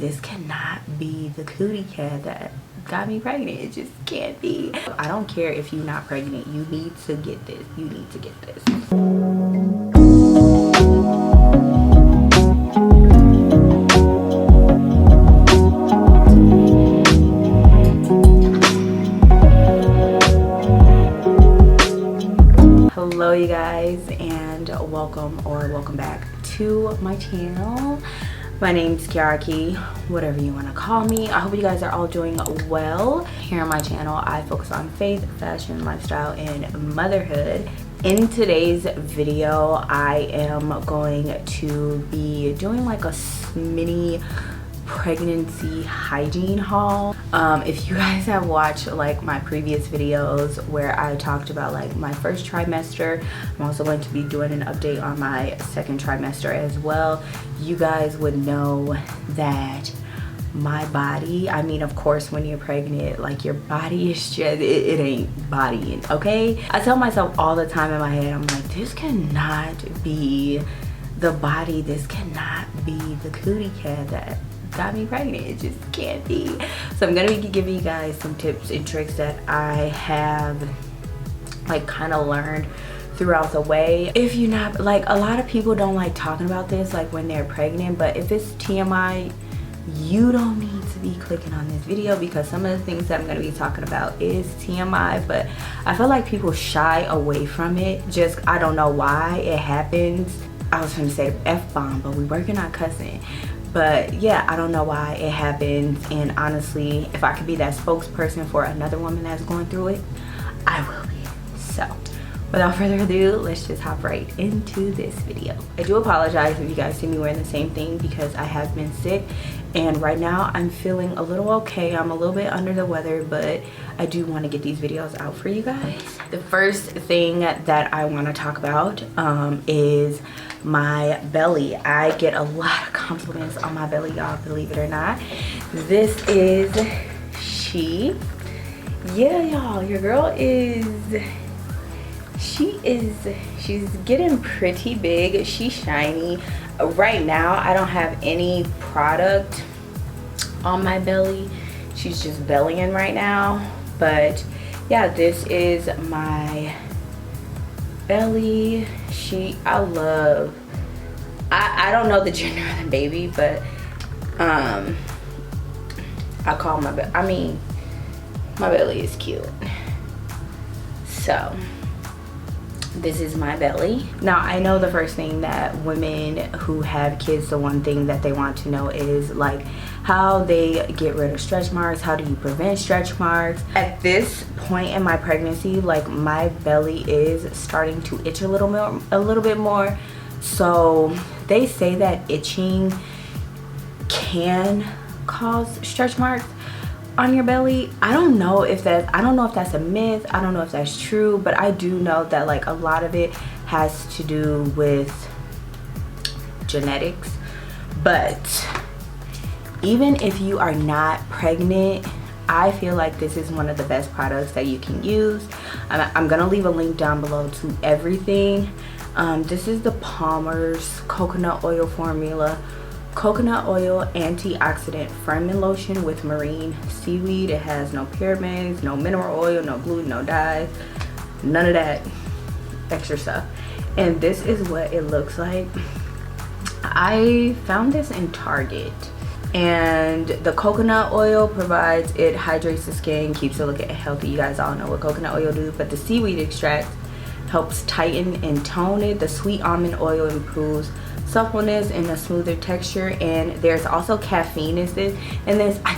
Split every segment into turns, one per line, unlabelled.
This cannot be the cootie cat that got me pregnant. It just can't be. I don't care if you're not pregnant. You need to get this. You need to get this. Hello you guys, and welcome back to my channel. My name's Kiara, whatever you want to call me. I hope you guys are all doing well. Here on my channel, I focus on faith, fashion, lifestyle, and motherhood. In today's video, I am going to be doing like a mini pregnancy hygiene haul. If you guys have watched like my previous videos where I talked about like my first trimester, I'm also going to be doing an update on my second trimester as well. You guys would know that my body, I mean, of course, when you're pregnant, like your body is just, it ain't bodying, okay? I tell myself all the time in my head, I'm like, this cannot be the body, this cannot be the cootie cat that got me pregnant. It just can't be. So I'm gonna be giving you guys some tips and tricks that I have like kind of learned throughout the way. If you're not, like, a lot of people don't like talking about this like when they're pregnant, but if it's TMI, you don't need to be clicking on this video because some of the things that I'm going to be talking about is TMI, but I feel like people shy away from it. Just, I don't know why it happens. I was going to say the F-bomb, but we working on cussing. But yeah, I don't know why it happens, and honestly, if I could be that spokesperson for another woman that's going through it, I will be. So without further ado, let's just hop right into this video. I do apologize if you guys see me wearing the same thing because I have been sick, and right now I'm feeling a little okay. I'm a little bit under the weather, but I do want to get these videos out for you guys. The first thing that I want to talk about is my belly. I get a lot of compliments on my belly, y'all, believe it or not. This is she. Yeah, y'all, your girl is, she's getting pretty big. She's shiny. Right now, I don't have any product on my belly. She's just bellying right now. But yeah, this is my belly. I don't know the gender of the baby, but I call my belly, I mean, my belly is cute. So this is my belly. Now, I know the first thing that women who have kids, the one thing that they want to know is like how they get rid of stretch marks. How do you prevent stretch marks? At this point in my pregnancy, like my belly is starting to itch a little bit more. So they say that itching can cause stretch marks on your belly. I don't know if that's a myth. I don't know if that's true, but I do know that like a lot of it has to do with genetics. But even if you are not pregnant, I feel like this is one of the best products that you can use. I'm gonna leave a link down below to everything. This is the Palmer's coconut oil formula. Coconut oil antioxidant firming lotion with marine seaweed. It has no parabens, no mineral oil, no gluten, no dyes, none of that extra stuff. And this is what it looks like. I found this in Target, and the coconut oil provides, it hydrates the skin, keeps it looking healthy. You guys all know what coconut oil do, but the seaweed extract helps tighten and tone it. The sweet almond oil improves suppleness and a smoother texture, and there's also caffeine in this, and this I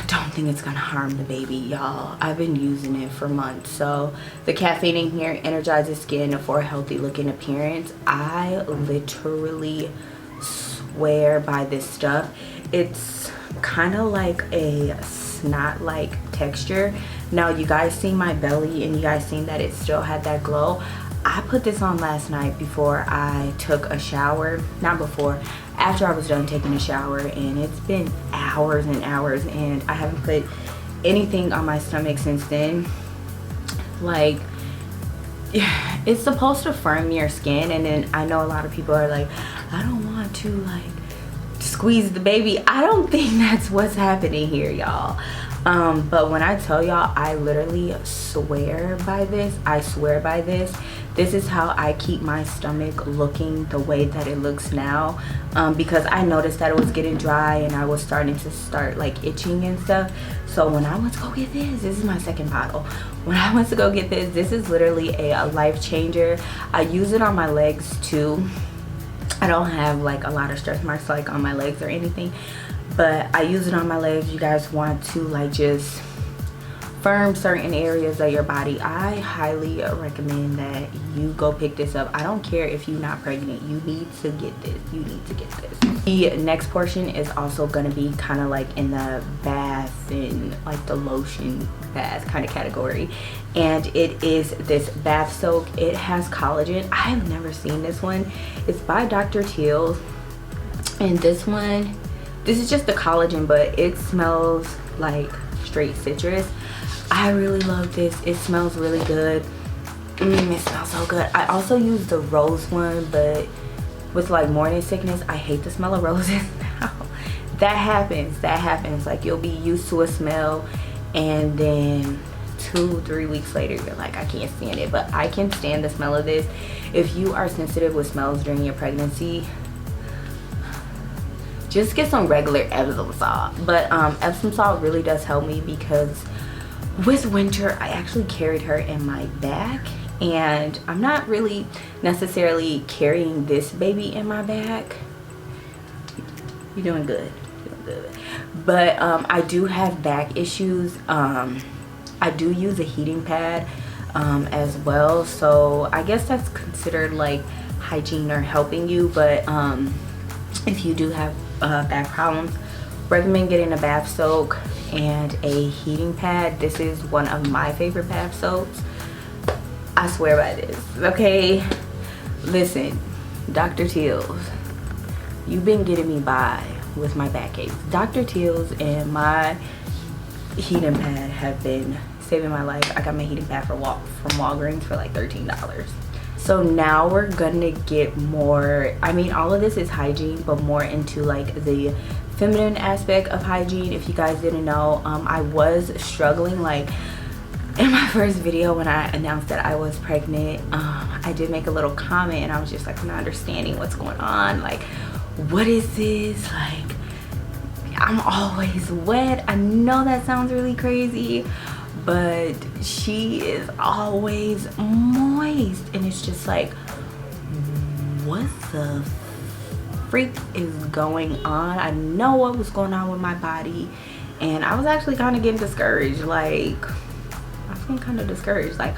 don't think it's gonna harm the baby, y'all. I've been using it for months. So the caffeine in here energizes skin for a healthy looking appearance. I literally swear by this stuff. It's kind of like a snot like texture. Now you guys see my belly, and you guys seen that it still had that glow. I put this on last night before I took a shower. Not before, after I was done taking a shower, and it's been hours and hours, and I haven't put anything on my stomach since then. Like, it's supposed to firm your skin, and then I know a lot of people are like, I don't want to like squeeze the baby. I don't think that's what's happening here, y'all. But when I tell y'all, I literally swear by this. I swear by this. This is how I keep my stomach looking the way that it looks now, because I noticed that it was getting dry and I was starting to like itching and stuff. So when I went to go get this is my second bottle. When I went to go get this is literally a life changer. I use it on my legs too. I don't have like a lot of stretch marks like on my legs or anything, but I use it on my legs. You guys want to like just firm certain areas of your body, I highly recommend that you go pick this up. I don't care if you're not pregnant, you need to get this. You need to get this. The next portion is also going to be kind of like in the bath and like the lotion bath kind of category, and it is this bath soak. It has collagen. I have never seen this one. It's by Dr. Teal, and this is just the collagen, but it smells like straight citrus. I really love this. It smells really good. It smells so good. I also use the rose one, but with like morning sickness, I hate the smell of roses now. That happens. Like you'll be used to a smell and then 2-3 weeks later you're like, I can't stand it. But I can stand the smell of this. If you are sensitive with smells during your pregnancy, just get some regular Epsom salt. But Epsom salt really does help me, because with Winter I actually carried her in my back, and I'm not really necessarily carrying this baby in my back. You're doing good. But I do have back issues. I do use a heating pad as well, so I guess that's considered like hygiene or helping you. But if you do have back problems, recommend getting a bath soak and a heating pad. This is one of my favorite bath soaps. I swear by this, okay? Listen, Dr. Teal's, you've been getting me by with my backaches. Dr. Teal's and my heating pad have been saving my life. I got my heating pad from Walgreens for like $13. So now we're gonna get more, I mean, all of this is hygiene, but more into like the feminine aspect of hygiene. If you guys didn't know, I was struggling like in my first video when I announced that I was pregnant. I did make a little comment and I was just like, I'm not understanding what's going on. Like, what is this? Like, I'm always wet. I know that sounds really crazy, but she is always moist, and it's just like, what the freak is going on? I know what was going on with my body, and I was actually kind of getting discouraged. Like, I was getting kind of discouraged. Like,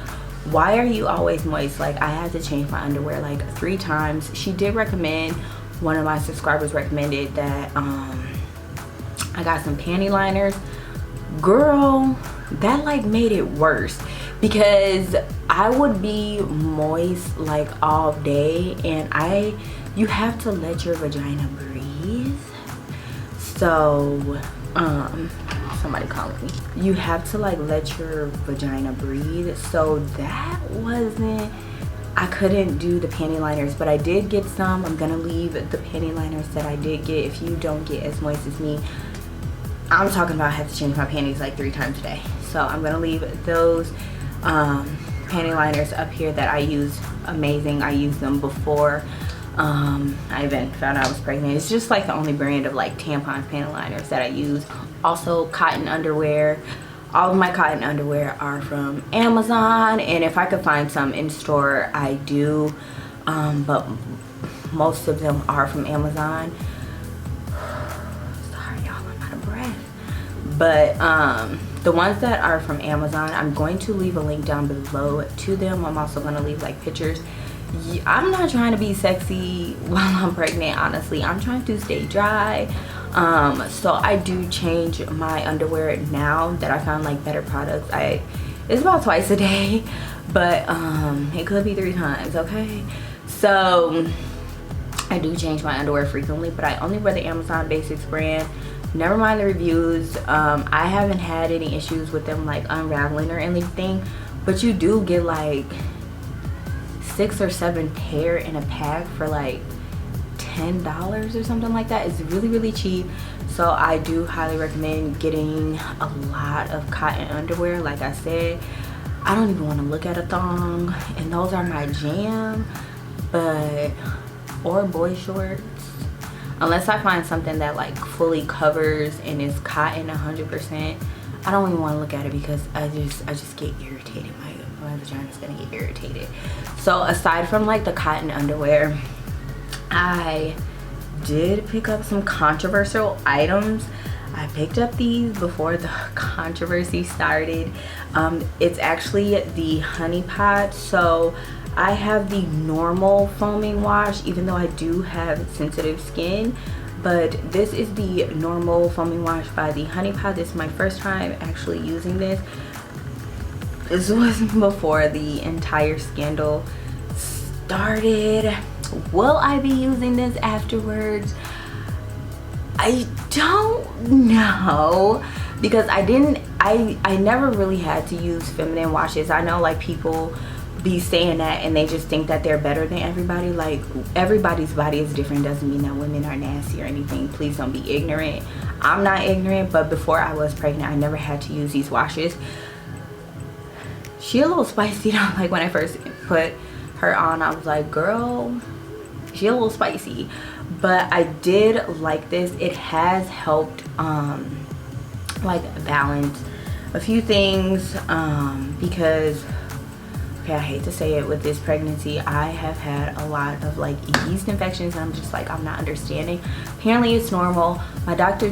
why are you always moist? Like, I had to change my underwear like 3 times. She did recommend, one of my subscribers recommended that I got some panty liners. Girl, that like made it worse, because I would be moist like all day, and you have to let your vagina breathe. So somebody calling me. You have to like let your vagina breathe. So that wasn't, I couldn't do the panty liners, but I did get some. I'm gonna leave the panty liners that I did get. If you don't get as moist as me, I'm talking about I have to change my panties like 3 times a day. So I'm gonna leave those panty liners up here that I use. Amazing. I used them before I even found out I was pregnant. It's just like the only brand of like tampons panty liners that I use. Also cotton underwear. All of my cotton underwear are from Amazon, and if I could find some in store, I do, but most of them are from Amazon. Sorry y'all, I'm out of breath. But the ones that are from Amazon, I'm going to leave a link down below to them. I'm also going to leave like pictures. I'm not trying to be sexy while I'm pregnant, honestly. I'm trying to stay dry. So I do change my underwear now that I found like better products. It's about twice a day, but it could be 3 times, okay? So I do change my underwear frequently, but I only wear the Amazon Basics brand. Never mind the reviews. I haven't had any issues with them like unraveling or anything, but you do get like 6 or 7 pair in a pack for like $10 or something like that. It's really cheap. So I do highly recommend getting a lot of cotton underwear. Like I said, I don't even want to look at a thong, and those are my jam. But or boy shorts, unless I find something that like fully covers and is cotton 100%, I don't even want to look at it, because I just get irritated. My vagina's gonna get irritated. So aside from like the cotton underwear, I did pick up some controversial items. I picked up these before the controversy started. It's actually the honey pot. So I have the normal foaming wash, even though I do have sensitive skin, but this is the normal foaming wash by the honey pot. This is my first time actually using this. This was before the entire scandal started. Will I be using this afterwards? I don't know, because I never really had to use feminine washes. I know like people be saying that and they just think that they're better than everybody. Like, everybody's body is different. Doesn't mean that women are nasty or anything. Please don't be ignorant. I'm not ignorant, but before I was pregnant, I never had to use these washes. She a little spicy though. Like, when I first put her on, I was like, girl, she a little spicy. But I did like this. It has helped like balance a few things, because okay, I hate to say it, with this pregnancy I have had a lot of like yeast infections, and I'm just like, I'm not understanding. Apparently it's normal. My doctor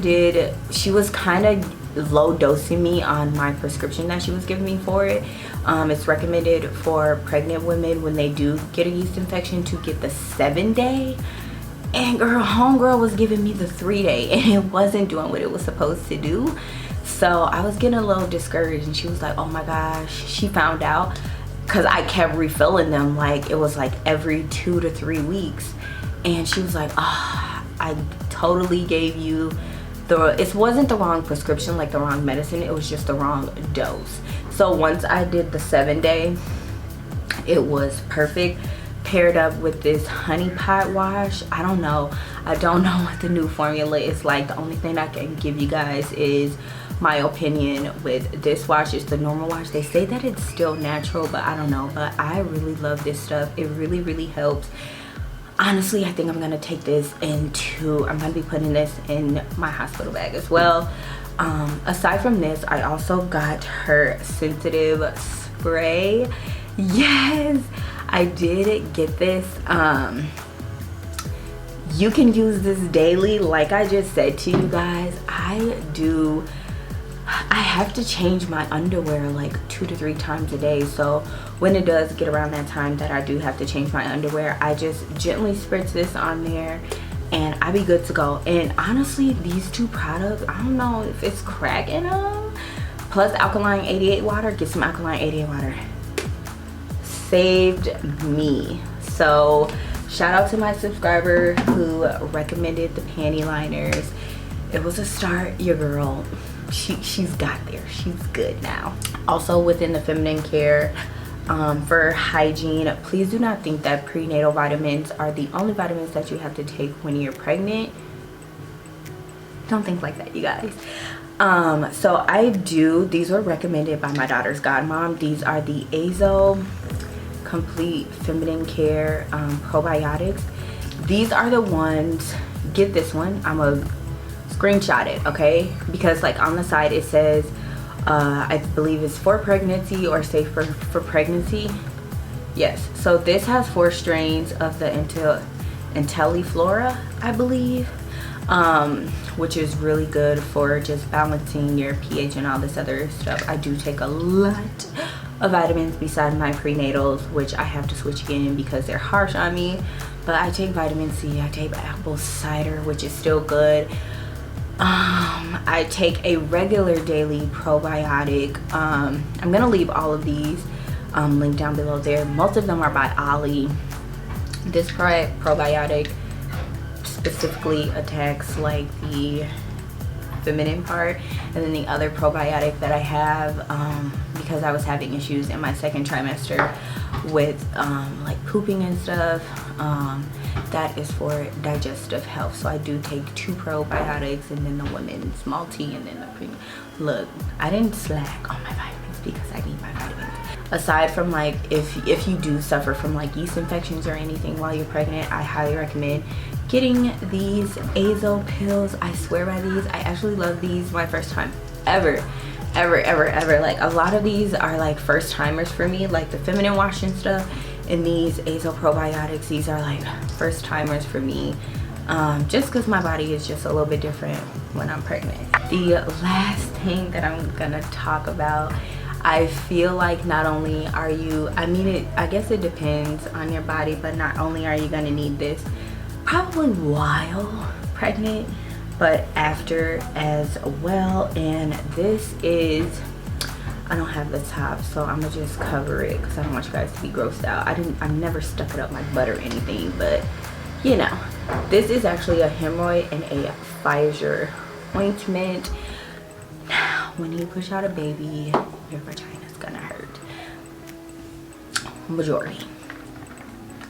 she was kind of low dosing me on my prescription that she was giving me for it. It's recommended for pregnant women when they do get a yeast infection to get the 7-day, and girl, homegirl was giving me the 3-day, and it wasn't doing what it was supposed to do. So I was getting a little discouraged, and she was like, oh my gosh, she found out, because I kept refilling them. Like, it was like every 2 to 3 weeks, and she was like, oh, I totally gave you it wasn't the wrong prescription, like the wrong medicine, it was just the wrong dose. So once I did the 7-day, it was perfect, paired up with this honey pot wash. I don't know what the new formula is like. The only thing I can give you guys is my opinion with this wash. Is the normal wash. They say that it's still natural, but I don't know. But I really love this stuff. It really helps. Honestly, I think I'm gonna take this I'm gonna be putting this in my hospital bag as well. Aside from this, I also got her sensitive spray. Yes, I did get this. You can use this daily. Like I just said to you guys, I have to change my underwear like 2 to 3 times a day. So when it does get around that time that I do have to change my underwear, I just gently spritz this on there and I be good to go. And honestly, these two products, I don't know if it's cracking them. Plus alkaline 88 water, get some alkaline 88 water. Saved me. So shout out to my subscriber who recommended the panty liners. It was a start. Your girl, she's got there. She's good now. Also within the feminine care, for hygiene, please do not think that prenatal vitamins are the only vitamins that you have to take when you're pregnant. Don't think like that, you guys. So these were recommended by my daughter's godmom. These are the Azo Complete Feminine Care probiotics. These are the ones, get this one, I'm gonna screenshot it, okay? Because like on the side it says I believe it's for pregnancy or safe for pregnancy. Yes, so this has 4 strains of the Intelliflora, I believe, which is really good for just balancing your pH and all this other stuff. I do take a lot of vitamins besides my prenatals, which I have to switch again because they're harsh on me. But I take vitamin C, I take apple cider, which is still good. I take a regular daily probiotic. I'm gonna leave all of these linked down below there. Most of them are by Ollie. This probiotic specifically attacks like the feminine part, and then the other probiotic that I have, because I was having issues in my 2nd trimester with like pooping and stuff, that is for digestive health. So I do take 2 probiotics and then the women's multi and then the premium. Look, I didn't slack on my vitamins because I need my vitamins. Aside from like if you do suffer from like yeast infections or anything while you're pregnant, I highly recommend getting these azo pills. I swear by these. I actually love these. My first time ever. Like a lot of these are like first timers for me, like the feminine wash and stuff, and these azo probiotics, these are like first timers for me, just because my body is just a little bit different when I'm pregnant. The last thing that I'm gonna talk about, I feel like not only are you, I guess it depends on your body, but not only are you gonna need this probably while pregnant, but after as well. And this is, I don't have the top, so I'm gonna just cover it because I don't want you guys to be grossed out. I've never stuck it up my butt or anything, but you know, this is actually a hemorrhoid and a fissure ointment. Now, when you push out a baby, your vagina's gonna hurt. Majority.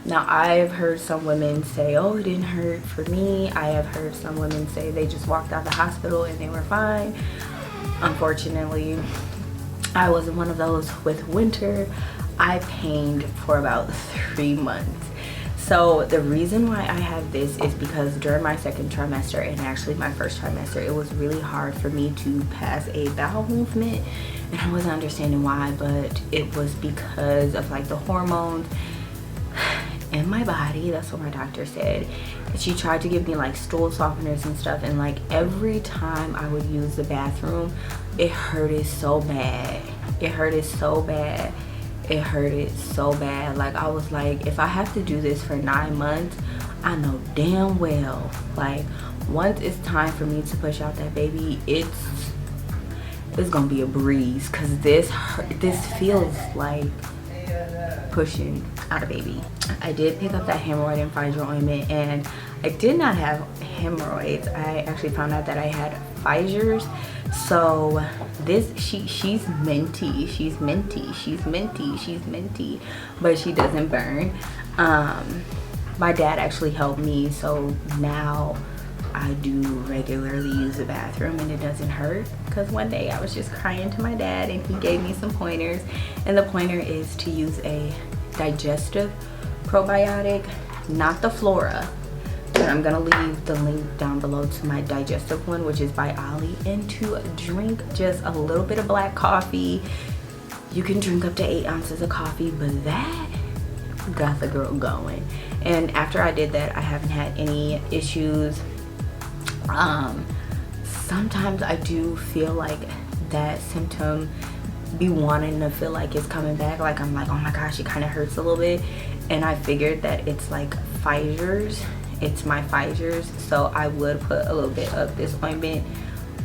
Now, I've heard some women say, oh, it didn't hurt for me. I have heard some women say they just walked out the hospital and they were fine. Unfortunately, I wasn't one of those. With winter, I pained for about 3 months. So the reason why I have this is because during my second trimester and actually my first trimester, it was really hard for me to pass a bowel movement, and I wasn't understanding why, but it was because of like the hormones in my body. That's what my doctor said. She tried to give me like stool softeners and stuff, and like every time I would use the bathroom, it hurted so bad. It hurted so bad. It hurted so bad. Like I was like, if I have to do this for 9 months, I know damn well like once it's time for me to push out that baby, it's gonna be a breeze, because this feels like pushing out a baby. I did pick up that hemorrhoid and fissure ointment, and I did not have hemorrhoids. I actually found out that I had fissures. So this, she's minty, but she doesn't burn. My dad actually helped me, so now I do regularly use the bathroom and it doesn't hurt. Because one day I was just crying to my dad and he gave me some pointers, and the pointer is to use a digestive probiotic, not the flora, but I'm gonna leave the link down below to my digestive one, which is by Ollie, and to drink just a little bit of black coffee. You can drink up to 8 ounces of coffee, but that got the girl going. And after I did that, I haven't had any issues. Sometimes I do feel like that symptom be wanting to feel like it's coming back, like I'm like, oh my gosh, it kind of hurts a little bit, and I figured that it's like fissures. It's my fissures, so I would put a little bit of this ointment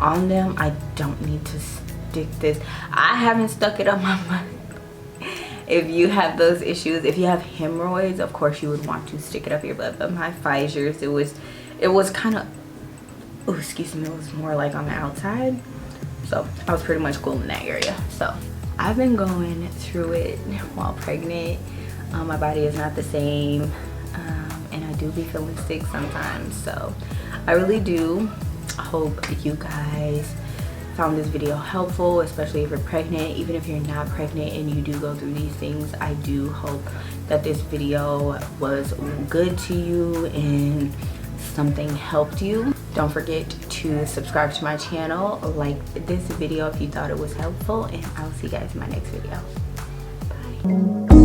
on them. I don't need to stick this. I haven't stuck it up my butt. If you have those issues, if you have hemorrhoids, of course you would want to stick it up your butt, but my fissures, it was kind of, oh excuse me, it was more like on the outside, so I was pretty much cool in that area. So I've been going through it while pregnant. My body is not the same, and I do be feeling sick sometimes, so I really do hope you guys found this video helpful, especially if you're pregnant. Even if you're not pregnant and you do go through these things, I do hope that this video was good to you and something helped you. Don't forget to subscribe to my channel, like this video if you thought it was helpful, and I'll see you guys in my next video. Bye.